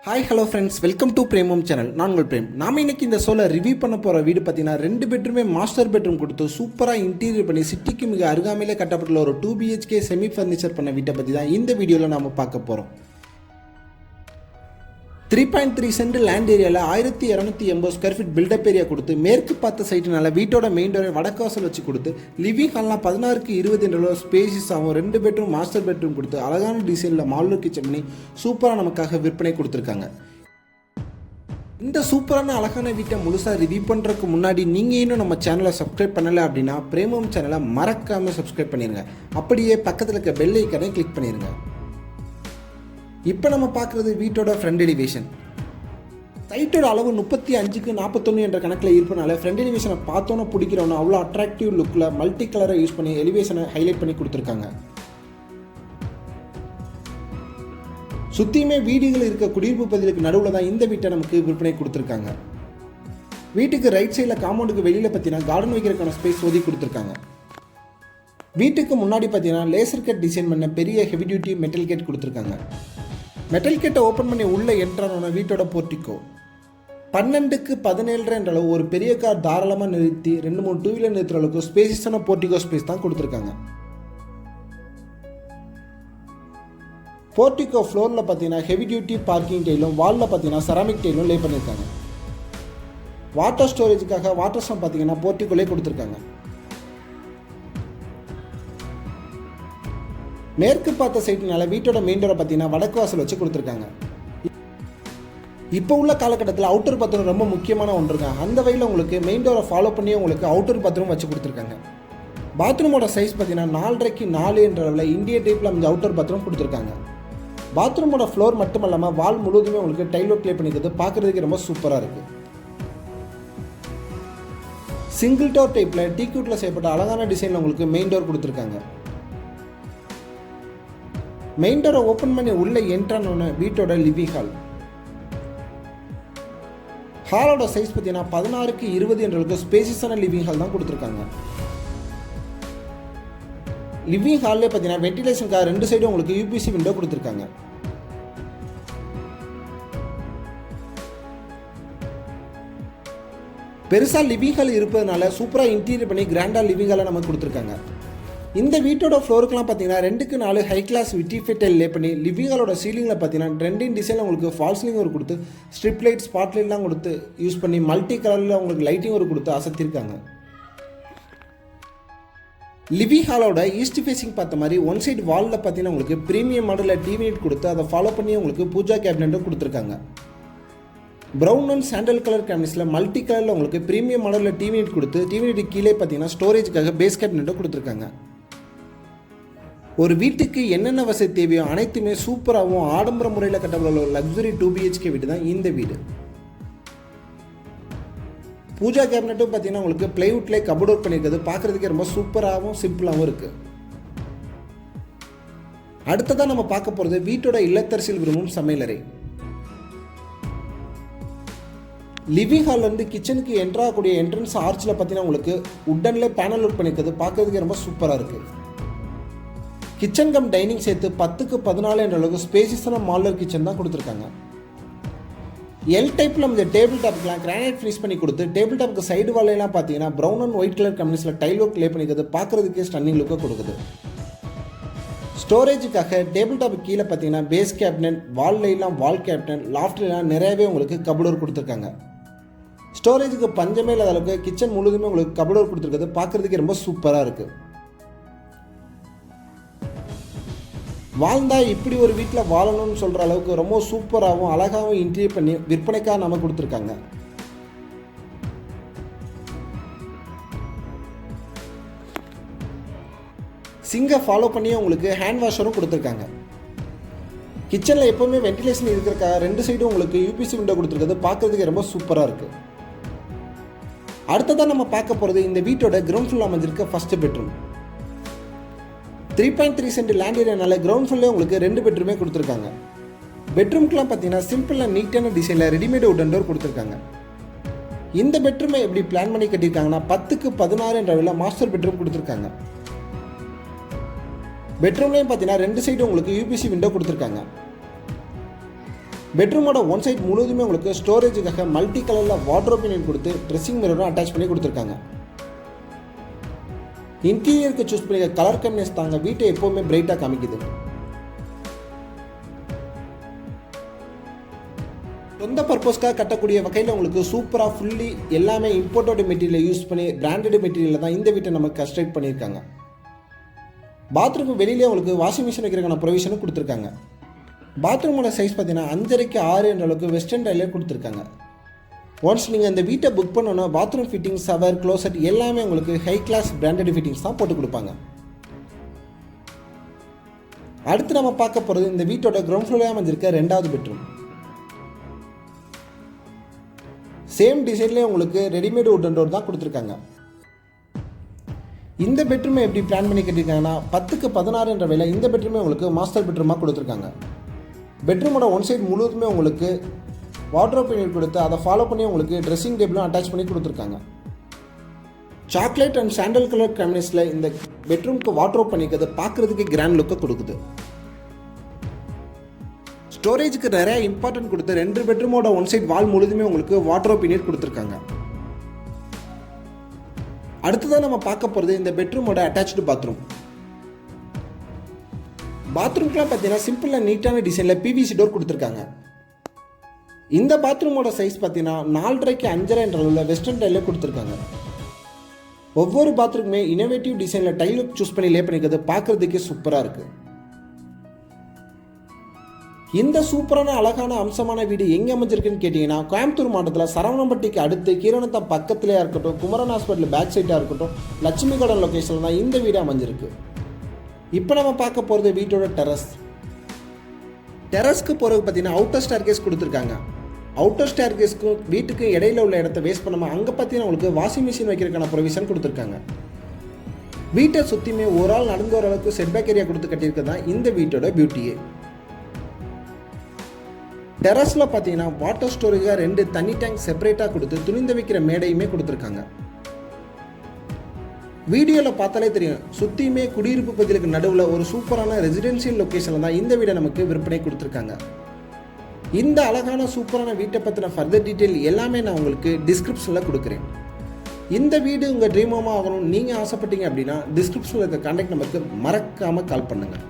Hi hello friends, welcome to Premam channel. நான் உங்கள் frame. நாம் இன்னைக்கு இந்த ஷோவில் ரிவ்யூ பண்ண போகிற வீடு பார்த்தீங்கன்னா 2 பெட்ரூமே மாஸ்டர் பெட்ரூம் கொடுத்து சூப்பராக இன்டீரியர் பண்ணி சிட்டிக்கு மிக அருகாமையிலே கட்டப்பட்டுள்ள ஒரு 2 BHK செமி ஃபர்னிச்சர் பண்ண வீட்டை பற்றி தான் இந்த வீடியோவில் நாம் பார்க்க போகிறோம். 3.3 சென்ட் லேண்ட் ஏரியாவில் 1280 ஸ்கொயர் ஃபீட் பில்டப் ஏரியா கொடுத்து மேற்கு பார்த்த சைட்டுனால வீட்டோட மெயின் டோரை வடக்கு வாசல் வச்சு கொடுத்து லிவிங் ஹால்லாம் 16x20 என்ற ஸ்பேசிஸாகவும் 2 பெட்ரூம் மாஸ்டர் பெட்ரூம் கொடுத்து அழகான டிசைனில் மாடலர் கிச்சன் பண்ணி சூப்பராக நமக்காக விற்பனை கொடுத்துருக்காங்க. இந்த சூப்பரான அழகான வீட்டை முழுசாக ரிவ்யூ பண்ணுறதுக்கு முன்னாடி நீங்கள் இன்னும் நம்ம சேனலை சப்ஸ்கிரைப் பண்ணலை அப்படின்னா பிரேமம் சேனலை மறக்காமல் சப்ஸ்கிரைப் பண்ணிடுங்க. அப்படியே பக்கத்தில் இருக்க பெல் ஐக்கனை கிளிக் பண்ணிடுங்க. இப்போ நம்ம பார்க்குறது வீட்டோட ஃப்ரண்ட் எலிவேஷன். சைட்டோட அளவு 35x41 என்ற கணக்கில் இருப்பனால ஃப்ரண்ட் எலிவேஷனை பார்த்தோன்னே பிடிக்கிறோன்னு அவ்வளோ அட்ராக்டிவ் லுக்கில் மல்டி கலரை யூஸ் பண்ணி எலிவேஷனை ஹைலைட் பண்ணி கொடுத்துருக்காங்க. சுற்றியுமே வீடுகள் இருக்க குடியிருப்பு பகுதிகளுக்கு நடுவில் தான் இந்த வீட்டை நமக்கு விற்பனை கொடுத்துருக்காங்க. வீட்டுக்கு ரைட் சைடில் காம்பவுண்டுக்கு வெளியில் பார்த்தீங்கன்னா கார்டன் வைக்கிறதுக்கான ஸ்பேஸ் ஒதுக்கி கொடுத்துருக்காங்க. வீட்டுக்கு முன்னாடி பார்த்தீங்கன்னா லேசர் கட் டிசைன் பண்ண பெரிய ஹெவி டியூட்டி மெட்டல் கேட் கொடுத்துருக்காங்க. மெட்டல் கேட்டை ஓப்பன் பண்ணி உள்ளே என்ட்ரான வீட்டோட போர்ட்டிக்கோ 12x17 என்ற அளவு ஒரு பெரிய கார் தாராளமாக நிறுத்தி 2-3 டூ வீலர் நிறுத்துற அளவுக்கு ஸ்பேசியஸான போர்ட்டிக்கோ ஸ்பேஸ் தான் கொடுத்துருக்காங்க. போர்ட்டிக்கோ ஃப்ளோரில் பார்த்தீங்கன்னா ஹெவி டியூட்டி பார்க்கிங் டைலும் வாலில் பார்த்தீங்கன்னா செராமிக் டைலும் லே பண்ணியிருக்காங்க. வாட்டர் ஸ்டோரேஜுக்காக வாட்டர் ஸ்டாம் பார்த்தீங்கன்னா போர்ட்டிக்கோலே கொடுத்துருக்காங்க. மேற்கு பார்த்த சைட்டுனால வீட்டோட மெயின் டோரை பார்த்தீங்கன்னா வடக்கு வாசல் வச்சு கொடுத்துருக்காங்க. இப்போ உள்ள காலகட்டத்தில் அவுட்டர் பாத்ரூம் ரொம்ப முக்கியமான ஒன்று இருக்காங்க. அந்த வகையில் உங்களுக்கு மெயின் டோரை ஃபாலோ பண்ணி உங்களுக்கு அவுட்டர் பாத்ரூம் வச்சு கொடுத்துருக்காங்க. பாத்ரூமோட சைஸ் பார்த்தீங்கன்னா 4.5x4 என்ற அளவில் இந்திய டைப்பில் அந்த அவுட்டர் பாத்ரூம் கொடுத்துருக்காங்க. பாத்ரூமோட ஃப்ளோர் மட்டும் இல்லாமல் வால் முழுவதுமே உங்களுக்கு டைல் ஒர்க் ப்ளே பண்ணிக்கிறது பார்க்குறதுக்கு ரொம்ப சூப்பராக இருக்குது. சிங்கிள் டோர் டைப்பில் டீக்யூட்டில் செய்யப்பட்ட அழகான டிசைனில் உங்களுக்கு மெயின் டோர் கொடுத்துருக்காங்க. மெயின் டோரை ஓப்பன் பண்ணி உள்ளே என்ட்ரான வீட்டோட லிவிங் ஹாலோட சைஸ் பார்த்தீங்கன்னா 16x20 என்ற ஸ்பேசியஸான லிவிங் ஹால் தான் கொடுத்துருக்காங்க. லிவிங் ஹால்லே பார்த்தீங்கன்னா வென்டிலேஷனுக்காக 2 சைடும் உங்களுக்கு யூபிசி விண்டோ கொடுத்துருக்காங்க. பெருசாக லிவிங் ஹால் இருப்பதனால சூப்பராக இன்டீரியர் பண்ணி கிராண்டாக லிவிங் ஹாலை நமக்கு கொடுத்துருக்காங்க. இந்த வீட்டோட ஃப்ளோருக்குலாம் பார்த்தீங்கன்னா 2x4 ஹை கிளாஸ் விட்டிஃபை டைல் லே பண்ணி லிவிங் ஹாலோட சீலிங்கில் பார்த்தீங்கன்னா ட்ரெண்டிங் டிசைனில் உங்களுக்கு ஃபால் சீலிங் ஒரு கொடுத்து ஸ்ட்ரிப் லைட் ஸ்பாட் லைட்லாம் கொடுத்து யூஸ் பண்ணி மல்டி கலரில் உங்களுக்கு லைட்டிங் ஒரு கொடுத்து அசத்திருக்காங்க. லிவிங் ஹாலோட ஈஸ்ட் ஃபேஸிங் பார்த்த மாதிரி ஒன் சைடு வாலில் பார்த்தீங்கன்னா உங்களுக்கு ப்ரீமியம் மாடலில் டிவி யூனிட் கொடுத்து அதை ஃபாலோ பண்ணி உங்களுக்கு பூஜா கேபினட்டும் கொடுத்துருக்காங்க. ப்ரௌன் அண்ட் சாண்டல் கலர் கேபினட்ஸில் மல்டி கலரில் உங்களுக்கு ப்ரீமியம் மாடலில் டிவி யூனிட் கொடுத்து டிவி யூனிட் கீழே பார்த்தீங்கன்னா ஸ்டோரேஜுக்காக பேஸ் கேபினட்டும் கொடுத்துருக்காங்க. ஒரு வீட்டுக்கு என்னென்ன வசதி தேவையோ அனைத்துமே சூப்பராகவும் ஆடம்பர முறையில் கட்டப்பட்டுள்ள ஒரு லக்ஸுரி 2 BHK வீடு தான் இந்த வீடு. பூஜா கேபினட்டும் பார்த்தீங்கன்னா உங்களுக்கு பிளைவுட்லேயே கபோர்ட் ஒர்க் பண்ணியிருக்கிறது பார்க்குறதுக்கே ரொம்ப சூப்பராகவும் சிம்பிளாகவும் இருக்குது. அடுத்ததான் நம்ம பார்க்க போகிறது வீட்டோட இல்லத்தரசில் விரும்பும் சமையலறை. லிவிங் ஹால்லேருந்து கிச்சனுக்கு என்ட்ராகக்கூடிய என்ட்ரன்ஸ் ஆர்ச்சில் பார்த்தீங்கன்னா உங்களுக்கு உட்டன்லேயே பேனல் ஒர்க் பண்ணியிருக்கிறது பார்க்குறதுக்கே ரொம்ப சூப்பராக இருக்குது. கிச்சன் கம் டைனிங் சேர்த்து 10x14 என்ற அளவுக்கு ஸ்பேசியஸான மாடலர் கிச்சன் தான் கொடுத்துருக்காங்க. எல் டைப்பில் நம்ம டேபிள் டாப்புக்கெலாம் கிரானைட் ஃபினிஷ் பண்ணி கொடுத்து டேபிள் டாப்புக்கு சைடு வாலையெல்லாம் பார்த்தீங்கன்னா ப்ரௌன் அண்ட் ஒயிட் கலர் கம்பெனிஸில் டைல் ஒர்க் லே பண்ணிக்கிறது பார்க்குறதுக்கே ஸ்டன்னிங் லுக்கை கொடுக்குது. ஸ்டோரேஜுக்காக டேபிள் டாப்புக்கு கீழே பார்த்தீங்கன்னா பேஸ் கேபினட், வால்லாம் வால் கேபினட், லாஃப்ட்லாம் நிறையவே உங்களுக்கு கபோர்ட் ஒர்க் கொடுத்துருக்காங்க. ஸ்டோரேஜுக்கு பஞ்சமே இல்லாத அளவுக்கு கிச்சன் முழுதுமே உங்களுக்கு கபோர்ட் ஒர்க் கொடுத்துருக்கிறது பார்க்குறதுக்கே ரொம்ப சூப்பராக இருக்குது. வாழ்ந்தா இப்படி ஒரு வீட்டில் வாழணும்னு சொல்கிற அளவுக்கு ரொம்ப சூப்பராகவும் அழகாகவும் இன்டீரியர் பண்ணி விற்பனைக்காக நம்ம கொடுத்துருக்காங்க. சிங்கை ஃபாலோ பண்ணி உங்களுக்கு ஹேண்ட் வாஷரும் கொடுத்துருக்காங்க. கிச்சனில் எப்போவுமே வென்டிலேஷன் இருக்கிறக்காக 2 சைடும் உங்களுக்கு யூபிசி விண்டோ கொடுத்துருக்கிறது பார்க்குறதுக்கு ரொம்ப சூப்பராக இருக்குது. அடுத்ததான் நம்ம பார்க்க போகிறது இந்த வீட்டோட கிரவுண்ட் ஃப்ளோர் அமைஞ்சிருக்க ஃபர்ஸ்ட் பெட்ரூம். 3.3 சென்ட் லேண்ட் ஏரியானால கிரவுண்ட் ஃப்ளோர்லேயே உங்களுக்கு 2 பெட்ரூமே கொடுத்துருக்காங்க. பெட்ரூம்க்குலாம் பார்த்தீங்கன்னா சிம்பிளாக நீட்டான டிசைனில் ரெடிமேட் உடன் டோர் கொடுத்துருக்காங்க. இந்த பெட்ரூமை எப்படி பிளான் பண்ணி கட்டியிருக்காங்கன்னா 10x16 என்ற அளவில் மாஸ்டர் பெட்ரூம் கொடுத்துருக்காங்க. பெட்ரூம்லேயும் பார்த்தீங்கன்னா 2 சைடும் உங்களுக்கு யூபிசி விண்டோ கொடுத்துருக்காங்க. பெட்ரூமோட ஒன் சைட் முழுவதுமே உங்களுக்கு ஸ்டோரேஜுக்காக மல்டி கலரில் வார்ட்ரோப் யூனிட் கொடுத்து ட்ரெஸ்ஸிங் மிரரும் அட்டாச் பண்ணி கொடுத்துருக்காங்க. இன்டீரியருக்கு சூஸ் பண்ணிக்க கலர் கம்னஸ் தாங்க வீட்டை எப்போவுமே பிரைட்டாக காமிக்குது. சொந்த பர்பஸ்க்காக கட்டக்கூடிய வகையில் உங்களுக்கு சூப்பராக ஃபுல்லி எல்லாமே இம்போர்ட்டட் மெட்டீரியலை யூஸ் பண்ணி பிராண்டட் மெட்டீரியலில் தான் இந்த வீட்டை நம்ம கன்ஸ்ட்ரக்ட் பண்ணியிருக்காங்க. பாத்ரூமுக்கு வெளியிலே உங்களுக்கு வாஷிங் மிஷின் வைக்கிறதுக்கான ப்ரொவிஷனும் கொடுத்துருக்காங்க. பாத்ரூமோட சைஸ் பார்த்தீங்கன்னா 5.5 6 என்ற அளவுக்கு வெஸ்டர்ன் டைலே கொடுத்துருக்காங்க. ஒன்ஸ் நீங்கள் இந்த வீட்டை புக் பண்ணோன்னா பாத்ரூம் ஃபிட்டிங்ஸ், ஷவர், க்ளோசெட் எல்லாமே உங்களுக்கு ஹை கிளாஸ் பிராண்டட் ஃபிட்டிங்ஸ் தான் போட்டு கொடுப்பாங்க. அடுத்து நம்ம பார்க்க போகிறது இந்த வீட்டோட கிரவுண்ட் ஃப்ளோரில் அமைஞ்சிருக்க 2வது பெட்ரூம். சேம் டிசைன்லேயே உங்களுக்கு ரெடிமேட் வுட்டன் டோர் தான் கொடுத்துருக்காங்க. இந்த பெட்ரூமை எப்படி பிளான் பண்ணி கட்டியிருக்காங்கன்னா 10க்கு 16 என்ற விலை இந்த பெட்ரூமே உங்களுக்கு மாஸ்டர் பெட்ரூமாக கொடுத்துருக்காங்க. பெட்ரூமோட ஒன் சைட் முழுவதுமே உங்களுக்கு வார்ட்ரோப் யூனிட் கொடுத்து அதை ஃபாலோ பண்ணி உங்களுக்கு ட்ரெஸ்ஸிங் டேபிளும் அட்டாச் பண்ணி கொடுத்துருக்காங்க. சாக்லேட் அண்ட் சாண்டல் கலர் கேபினட்ஸில் இந்த பெட்ரூமுக்கு வார்ட்ரோப் பண்ணிக்கிறது பார்க்குறதுக்கு கிராண்ட் லுக்கை கொடுக்குது. ஸ்டோரேஜுக்கு நிறைய இம்பார்ட்டன்ட் கொடுத்து 2 பெட்ரூமோட ஒன் சைட் வால் முழுதுமே உங்களுக்கு வார்ட்ரோப் யூனிட் கொடுத்துருக்காங்க. அடுத்ததான் நம்ம பார்க்க போகிறது இந்த பெட்ரூமோட அட்டாச்சு பாத்ரூம். பாத்ரூம்க்குலாம் பார்த்தீங்கன்னா சிம்பிள் அண்ட் நீட்டான டிசைனில் பிவிசி டோர் கொடுத்துருக்காங்க. இந்த பாத்ரூமோட சைஸ் பார்த்தீங்கன்னா 4.5க்கு 5.5 என்ற அளவில் வெஸ்டர்ன் டைலில் கொடுத்துருக்காங்க. ஒவ்வொரு பாத்ரூமுமே இனோவேட்டிவ் டிசைனில் டைல் சூஸ் பண்ணி லே பண்ணிக்கிறது பார்க்குறதுக்கே சூப்பராக இருக்குது. இந்த சூப்பரான அழகான அம்சமான வீடு எங்கே அமைஞ்சிருக்குன்னு கேட்டிங்கன்னா கோயம்புத்தூர் மாவட்டத்தில் சரவணம்பட்டிக்கு அடுத்து கீரனத்தம் பக்கத்துலேயே இருக்கட்டும், குமரன் ஹாஸ்பிட்டல் பேக் சைட்டாக இருக்கட்டும், லட்சுமி கார்டன் லொக்கேஷனில் தான் இந்த வீடு அமைஞ்சிருக்கு. இப்போ நம்ம பார்க்க போகிறது வீட்டோட டெரஸ்க்கு போகிறது பார்த்தீங்கன்னா அவுட்டர் ஸ்டேர்கேஸ் கொடுத்துருக்காங்க. அவுட்டர் ஸ்டேர்கேஸ்க்கும் வீட்டுக்கு இடையில உள்ள இடத்த வேஸ்ட் பண்ணாமல் அங்கே பார்த்தீங்கன்னா உங்களுக்கு வாஷிங் மிஷின் வைக்கிறதுக்கான ப்ரொவிஷன் கொடுத்துருக்காங்க. வீட்டை சுற்றியுமே ஒரு ஆள் நடந்து வர அளவுக்கு செட்பேக் ஏரியா கொடுத்து கட்டியிருக்கிறது தான் இந்த வீட்டோட பியூட்டியே. டெரஸில் பார்த்தீங்கன்னா வாட்டர் ஸ்டோரேஜாக 2 தண்ணி டேங்க் செப்பரேட்டாக கொடுத்து துணிந்து வைக்கிற மேடையுமே கொடுத்துருக்காங்க. வீடியோவில் பார்த்தாலே தெரியும், சுற்றியுமே குடியிருப்பு பகுதிகளுக்கு நடுவில் ஒரு சூப்பரான ரெசிடென்ஷியல் லொக்கேஷனில் தான் இந்த வீடை நமக்கு விற்பனை கொடுத்துருக்காங்க. இந்த அழகான சூப்பரான வீட்டை பற்றின ஃபர்தர் டீட்டெயில் எல்லாமே நான் உங்களுக்கு டிஸ்கிரிப்ஷனில் கொடுக்குறேன். இந்த வீடு உங்கள் ட்ரீம் ஹோமாக ஆகணும் நீங்கள் ஆசைப்பட்டீங்க அப்படின்னா டிஸ்கிரிப்ஷனில் இருக்க கான்டாக்ட் நம்பருக்கு மறக்காமல் கால் பண்ணுங்கள்.